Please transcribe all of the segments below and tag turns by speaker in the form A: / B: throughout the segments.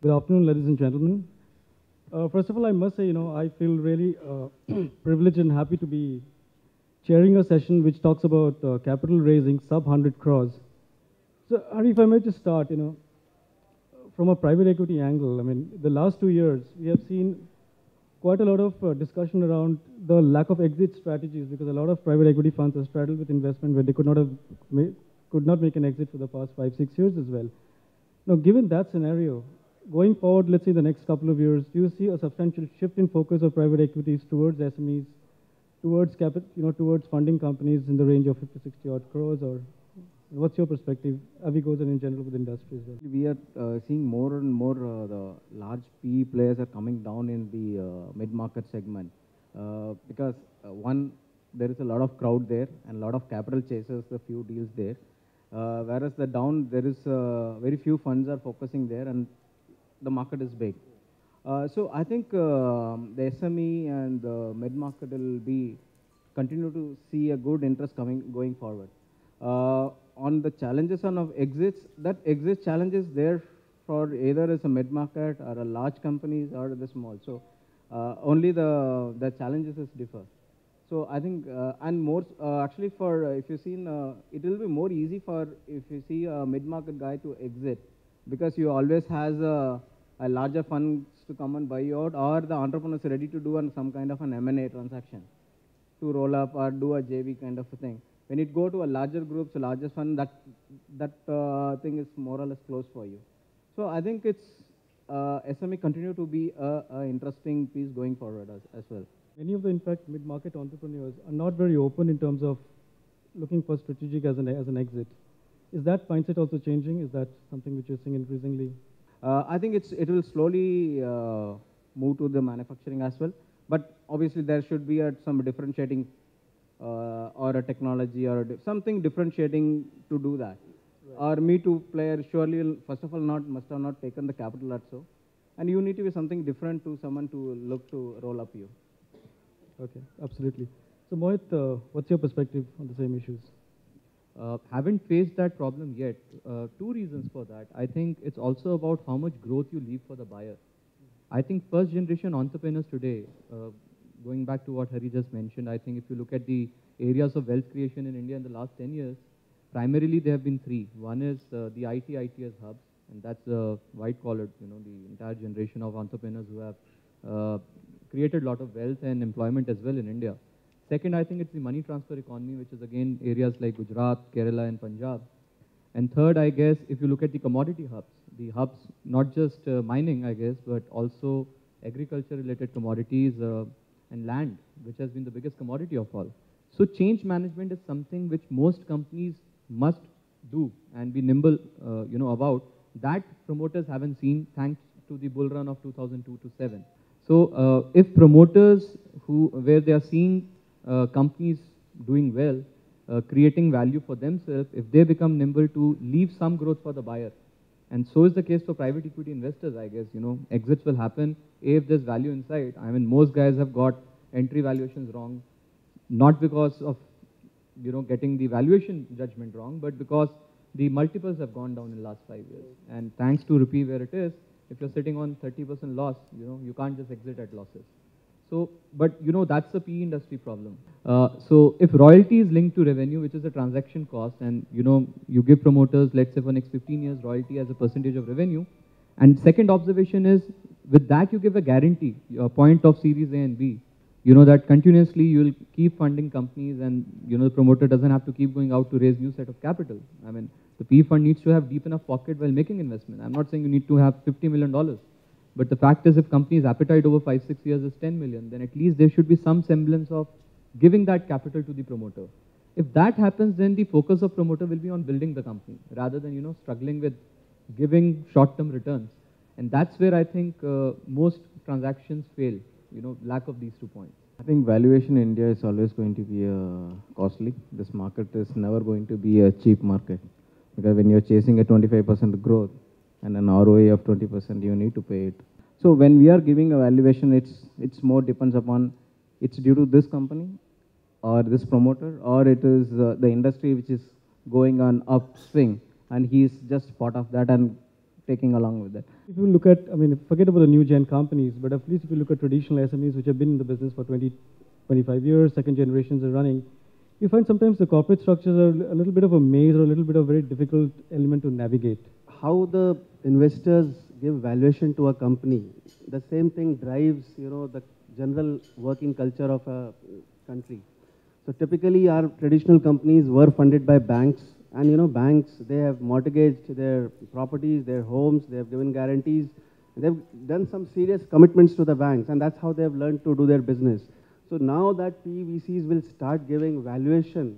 A: Good afternoon, ladies and gentlemen. First of all, I must say, I feel really privileged and happy to be chairing a session which talks about capital raising sub 100 crores. So, Hari, if I may just start, from a private equity angle, I mean, the last 2 years, we have seen quite a lot of discussion around the lack of exit strategies because a lot of private equity funds have struggled with investment where they could not make an exit for the past 5, 6 years as well. Now, given that scenario, going forward, let's say the next couple of years, do you see a substantial shift in focus of private equities towards SMEs, towards towards funding companies in the range of 50, 60 odd crores, or what's your perspective, Avigos and in general with industry as well?
B: We are seeing more and more the large PE players are coming down in the mid-market segment because one, there is a lot of crowd there and a lot of capital chasers, a few deals there. Whereas the down, there is very few funds are focusing there and the market is big. So I think the SME and the mid-market will be continue to see a good interest going forward. On the challenges of exits, that exit challenge is there for either as a mid-market or a large companies or the small. So only the challenges is differ. So I think, and more, actually for, if you see, it will be more easy for, if you see a mid-market guy to exit, because you always has a larger funds to come and buy you out, or the entrepreneur is ready to do some kind of an M&A transaction to roll up or do a JV kind of a thing. When it go to a larger groups, a larger fund, that thing is more or less closed for you. So I think it's SME continue to be a interesting piece going forward as well.
A: Many of the, in fact, mid-market entrepreneurs are not very open in terms of looking for strategic as an exit. Is that mindset also changing? Is that something which you're seeing increasingly?
B: I think it will slowly move to the manufacturing as well. But obviously there should be some differentiating or a technology or something differentiating to do that. Right. Or Me Too player surely will, first of all, must have not taken the capital also. And you need to be something different to someone to look to roll up you.
A: Okay, absolutely. So Mohit, what's your perspective on the same issues?
C: Haven't faced that problem yet. Two reasons for that. I think it's also about how much growth you leave for the buyer. I think first generation entrepreneurs today, going back to what Hari just mentioned, I think if you look at the areas of wealth creation in India in the last 10 years, primarily there have been three. One is the ITS hubs, and that's the white collar, the entire generation of entrepreneurs who have created a lot of wealth and employment as well in India. Second, I think it's the money transfer economy, which is again areas like Gujarat, Kerala and Punjab. And third, I guess, if you look at the hubs, not just mining, I guess, but also agriculture-related commodities and land, which has been the biggest commodity of all. So change management is something which most companies must do and be nimble, about. That promoters haven't seen, thanks to the bull run of 2002 to 7. So if promoters where they are seeing companies doing well, creating value for themselves, if they become nimble to leave some growth for the buyer. And so is the case for private equity investors, I guess, exits will happen if there's value inside. I mean, most guys have got entry valuations wrong, not because of, getting the valuation judgment wrong, but because the multiples have gone down in the last 5 years. And thanks to rupee where it is, if you're sitting on 30% loss, you can't just exit at losses. So, but that's the PE industry problem. So if royalty is linked to revenue, which is a transaction cost, and you give promoters, let's say for next 15 years, royalty as a percentage of revenue. And second observation is, with that you give a guarantee, a point of series A and B, that continuously you will keep funding companies and, the promoter doesn't have to keep going out to raise new set of capital. I mean, the PE fund needs to have deep enough pocket while making investment. I'm not saying you need to have $50 million. But the fact is, if company's appetite over 5-6 years is 10 million, then at least there should be some semblance of giving that capital to the promoter. If that happens, then the focus of promoter will be on building the company rather than, struggling with giving short-term returns. And that's where I think most transactions fail, lack of these 2 points.
B: I think valuation in India is always going to be costly. This market is never going to be a cheap market, because when you're chasing a 25% growth, and an ROA of 20%, you need to pay it. So when we are giving a valuation, it's more depends upon, it's due to this company or this promoter, or it is the industry which is going on upswing and he is just part of that and taking along with that.
A: If you look at, I mean, forget about the new gen companies, but at least if you look at traditional SMEs which have been in the business for 20, 25 years, second generations are running, you find sometimes the corporate structures are a little bit of a maze or a little bit of very difficult element to navigate.
D: How the investors give valuation to a company, the same thing drives, the general working culture of a country. So typically our traditional companies were funded by banks, and banks, they have mortgaged their properties, their homes, they have given guarantees, they've done some serious commitments to the banks, and that's how they have learned to do their business. So now that PVCs will start giving valuation,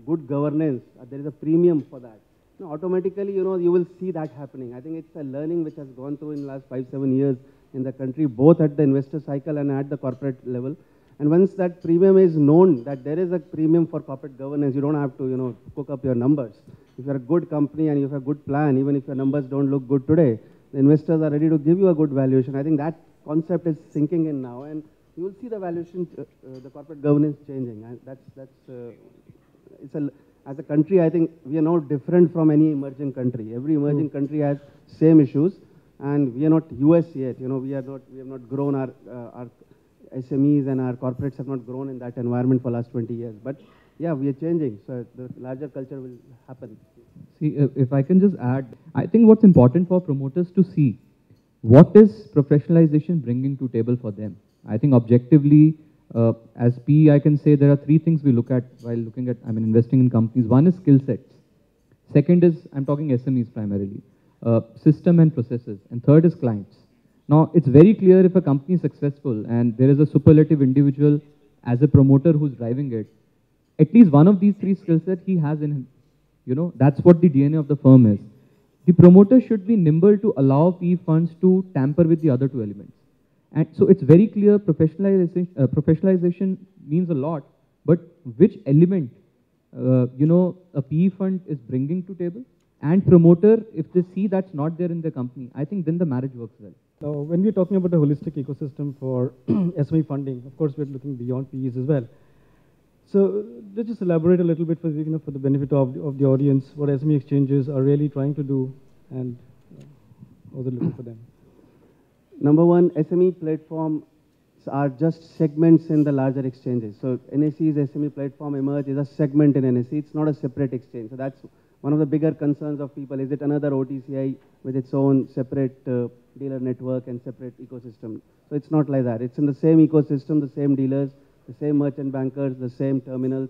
D: good governance, there is a premium for that. Automatically, you will see that happening. I think it's a learning which has gone through in the last 5-7 years in the country, both at the investor cycle and at the corporate level. And once that premium is known, that there is a premium for corporate governance, you don't have to, cook up your numbers. If you're a good company and you have a good plan, even if your numbers don't look good today, the investors are ready to give you a good valuation. I think that concept is sinking in now, and you will see the valuation, the corporate governance changing. And as a country, I think we are no different from any emerging country. Every emerging country has same issues, and we are not US yet. We have not grown our SMEs, and our corporates have not grown in that environment for the last 20 years. But yeah, we are changing, so the larger culture will happen.
C: See, if I can just add, I think what's important for promoters to see, what is professionalization bringing to table for them? I think objectively, as PE, I can say there are three things we look at while looking at, investing in companies. One is skill sets. Second is, I'm talking SMEs primarily, system and processes. And third is clients. Now, it's very clear if a company is successful and there is a superlative individual as a promoter who's driving it, at least one of these three skill sets he has in him. That's what the DNA of the firm is. The promoter should be nimble to allow PE funds to tamper with the other two elements. And so it's very clear professionalization means a lot, but which element, a PE fund is bringing to table, and promoter, if they see that's not there in the company, I think then the marriage works well.
A: Now, when we're talking about a holistic ecosystem for SME funding, of course, we're looking beyond PEs as well. So let's just elaborate a little bit for the benefit of the audience, what SME exchanges are really trying to do, and how's it looking for them.
D: Number one, SME platforms are just segments in the larger exchanges. So NSE's SME platform emerge is a segment in NSE. It's not a separate exchange. So that's one of the bigger concerns of people. Is it another OTCI with its own separate dealer network and separate ecosystem? So it's not like that. It's in the same ecosystem, the same dealers, the same merchant bankers, the same terminals.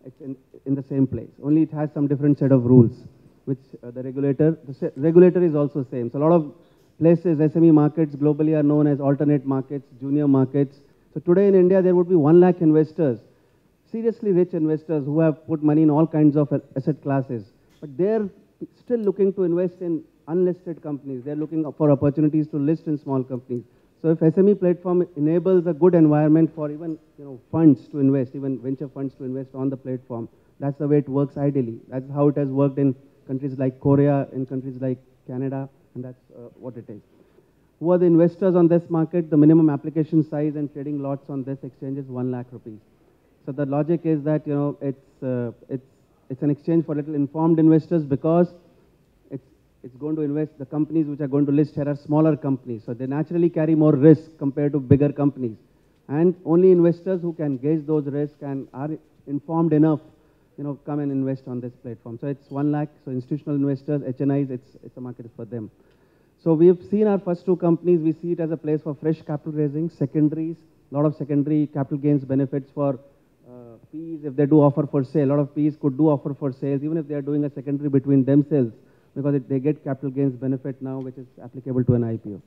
D: It's in the same place. Only it has some different set of rules, which the regulator is also same. So a lot of places, SME markets globally are known as alternate markets, junior markets. So today in India, there would be 1 lakh investors, seriously rich investors who have put money in all kinds of asset classes. But they're still looking to invest in unlisted companies. They're looking for opportunities to list in small companies. So if SME platform enables a good environment for even funds to invest, even venture funds to invest on the platform, that's the way it works ideally. That's how it has worked in countries like Korea, in countries like Canada, and that's what it is. Who are the investors on this market? The minimum application size and trading lots on this exchange is 1 lakh rupees. So the logic is that it's an exchange for little informed investors, because it's going to invest, the companies which are going to list here are smaller companies. So they naturally carry more risk compared to bigger companies. And only investors who can gauge those risks and are informed enough, come and invest on this platform. So it's 1 lakh. So institutional investors, HNIs, it's a market for them. So we have seen our first two companies. We see it as a place for fresh capital raising, secondaries, a lot of secondary capital gains benefits for PEs if they do offer for sale. A lot of PEs could do offer for sales, even if they are doing a secondary between themselves, because they get capital gains benefit now, which is applicable to an IPO.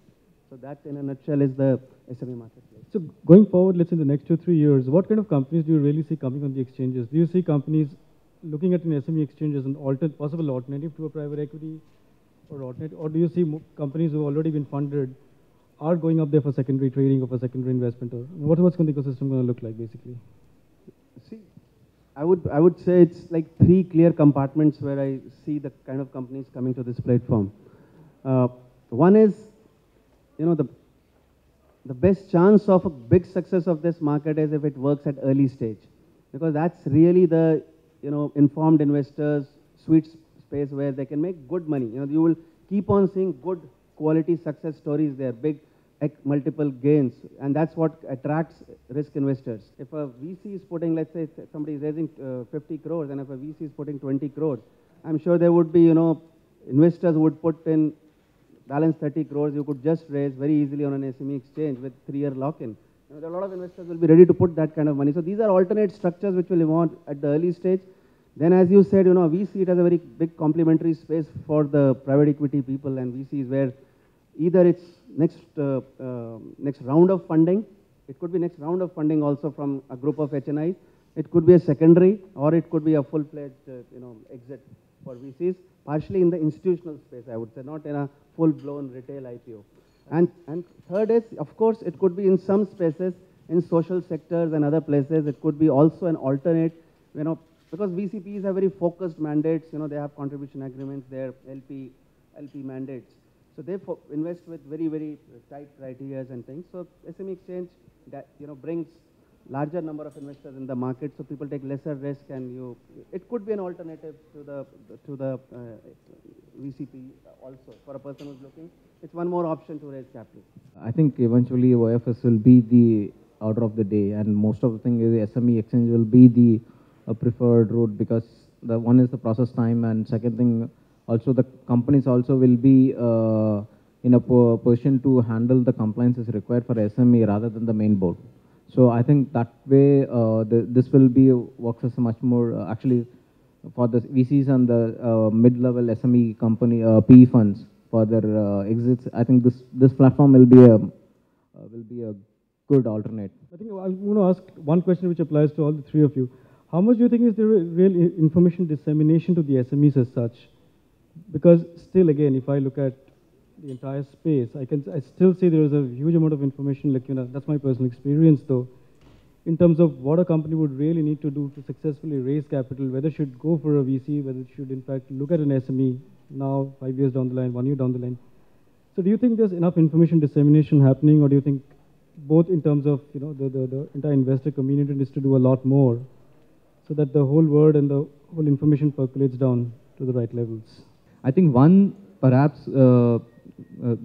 D: So that, in a nutshell, is the SME marketplace.
A: So going forward, let's say in the next 2-3 years, what kind of companies do you really see coming on the exchanges? Do you see companies looking at an SME exchange as an possible alternative to a private equity, or do you see companies who have already been funded are going up there for secondary trading or for secondary investment? Or what's the ecosystem going to look like, basically?
D: See, I would say it's like 3 clear compartments where I see the kind of companies coming to this platform. One is, the best chance of a big success of this market is if it works at early stage, because that's really the informed investors sweet space where they can make good money. You will keep on seeing good quality success stories there, big multiple gains, and that's what attracts risk investors. If a VC is putting, let's say somebody is raising 50 crores, and if a VC is putting 20 crores, I'm sure there would be, investors would put in balance 30 crores, you could just raise very easily on an SME exchange with 3-year lock-in. A lot of investors will be ready to put that kind of money. So these are alternate structures which will evolve at the early stage. Then as you said, we see it as a very big complementary space for the private equity people, and VC is where either it's next round of funding, it could be next round of funding also from a group of HNIs, it could be a secondary, or it could be a full-fledged exit for VCs, partially in the institutional space, I would say, not in a full-blown retail IPO. And third is, of course, it could be in some spaces, in social sectors and other places, it could be also an alternate, because VCPs have very focused mandates, they have contribution agreements, they're LP mandates. So they invest with very, very tight criteria and things. So SME exchange, that, brings larger number of investors in the market, so people take lesser risk, and it could be an alternative to the VCP also for a person who's looking. It's one more option to raise capital.
B: I think eventually OFS will be the order of the day, and most of the thing is the SME exchange will be the preferred route, because the one is the process time, and second thing also the companies also will be in a position to handle the compliances required for SME rather than the main board. So I think that way this will be works as a much more actually for the VCs and the mid-level SME company PE funds for their exits. I think this platform will be a good alternate.
A: I think I'm going to ask one question which applies to all the three of you. How much do you think is the real information dissemination to the SMEs as such? Because still, again, if I look at the entire space, I still see there is a huge amount of information, that's my personal experience though, in terms of what a company would really need to do to successfully raise capital, whether it should go for a VC, whether it should in fact look at an SME now, 5 years down the line, 1 year down the line. So do you think there's enough information dissemination happening, or do you think both in terms of, the entire investor community needs to do a lot more so that the whole word and the whole information percolates down to the right levels?
C: I think one perhaps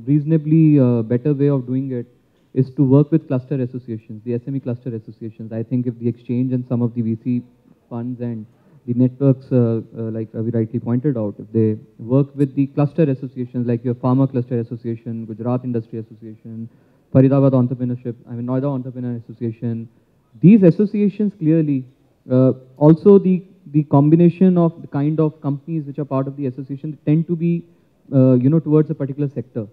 C: reasonably better way of doing it is to work with cluster associations, the SME cluster associations. I think if the exchange and some of the VC funds and the networks, like Ravi rightly pointed out, if they work with the cluster associations like your Pharma Cluster Association, Gujarat Industry Association, Faridabad Entrepreneurship, Noida Entrepreneur Association, these associations clearly, also the combination of the kind of companies which are part of the association tend to be, towards a particular sector.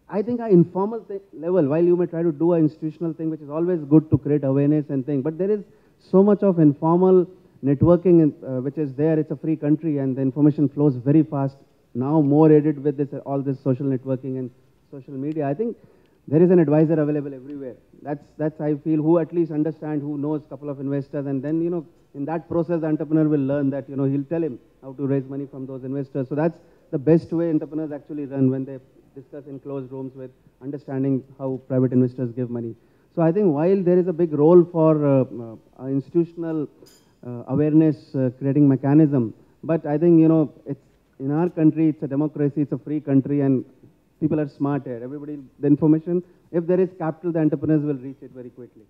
D: I think at informal level, while you may try to do an institutional thing, which is always good to create awareness and thing, but there is so much of informal networking which is there. It's a free country, and the information flows very fast. Now more aided with all this social networking and social media. I think there is an advisor available everywhere. That's I feel, who at least understand, who knows a couple of investors, and then in that process the entrepreneur will learn that he'll tell him how to raise money from those investors. So that's the best way entrepreneurs actually run, when they discuss in closed rooms with understanding how private investors give money. So I think while there is a big role for institutional awareness creating mechanism, but I think it's in our country, it's a democracy, it's a free country, and people are smart here. Everybody, the information, if there is capital, the entrepreneurs will reach it very quickly.